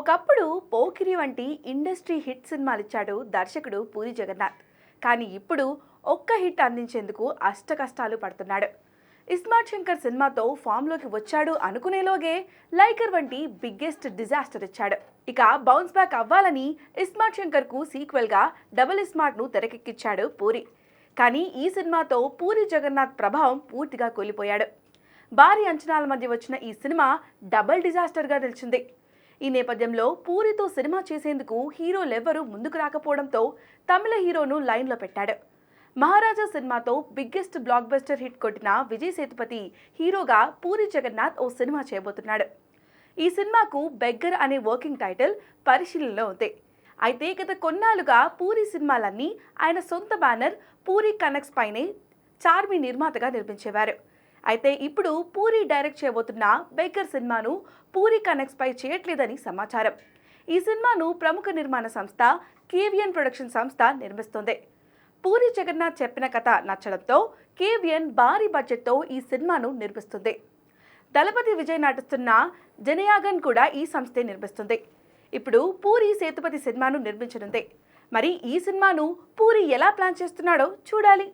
ఒకప్పుడు పోకిరి వంటి industry hit సినిమాలిచ్చాడు దర్శకుడు పూరి జగన్నాథ్. కానీ ఇప్పుడు ఒక్క హిట్ అందించేందుకు అష్టకష్టాలు పడుతున్నాడు. ఇస్మార్ట్ శంకర్ సినిమాతో ఫామ్లోకి వచ్చాడు అనుకునేలోగే లైకర్ వంటి బిగ్గెస్ట్ డిజాస్టర్ ఇచ్చాడు. ఇక బౌన్స్ బ్యాక్ అవ్వాలని ఇస్మార్ట్ శంకర్కు సీక్వెల్గా డబుల్ ఇస్మార్ట్ను తెరకెక్కించాడు పూరి. కానీ ఈ సినిమాతో పూరి జగన్నాథ్ ప్రభావం పూర్తిగా కూలిపోయాడు. భారీ అంచనాల మధ్య వచ్చిన ఈ సినిమా డబుల్ డిజాస్టర్గా నిలిచింది. ఈ నేపథ్యంలో పూరితో సినిమా చేసేందుకు హీరోలెవ్వరూ ముందుకు రాకపోవడంతో తమిళ హీరోను లైన్లో పెట్టాడు. మహారాజా సినిమాతో బిగ్గెస్ట్ బ్లాక్ బస్టర్ హిట్ కొట్టిన విజయ్ సేతుపతి హీరోగా పూరి జగన్నాథ్ ఓ సినిమా చేయబోతున్నాడు. ఈ సినిమాకు బెగ్గర్ అనే వర్కింగ్ టైటిల్ పరిశీలనలో ఉంది. అయితే గత కొన్నాళ్లుగా పూరి సినిమాలన్నీ ఆయన సొంత బ్యానర్ పూరి కనెక్ట్స్ పైనే చార్మి నిర్మాతగా నిర్మించేవారు. అయితే ఇప్పుడు పూరి డైరెక్ట్ చేయబోతున్న బెగ్గర్ సినిమాను పూరి కనెక్ట్స్ పై చేయట్లేదని సమాచారం. ఈ సినిమాను ప్రముఖ నిర్మాణ సంస్థ కేవిఎన్ ప్రొడక్షన్ సంస్థ నిర్మిస్తుంది. పూరి జగన్నాథ్ చెప్పిన కథ నచ్చడంతో కేవిఎన్ భారీ బడ్జెట్తో ఈ సినిమాను నిర్మిస్తుంది. దళపతి విజయ్ నటిస్తున్న జనయాగన్ కూడా ఈ సంస్థే నిర్మిస్తుంది. ఇప్పుడు పూరి సేతుపతి సినిమాను నిర్మించనుంది. మరి ఈ సినిమాను పూరి ఎలా ప్లాన్ చేస్తున్నాడో చూడాలి.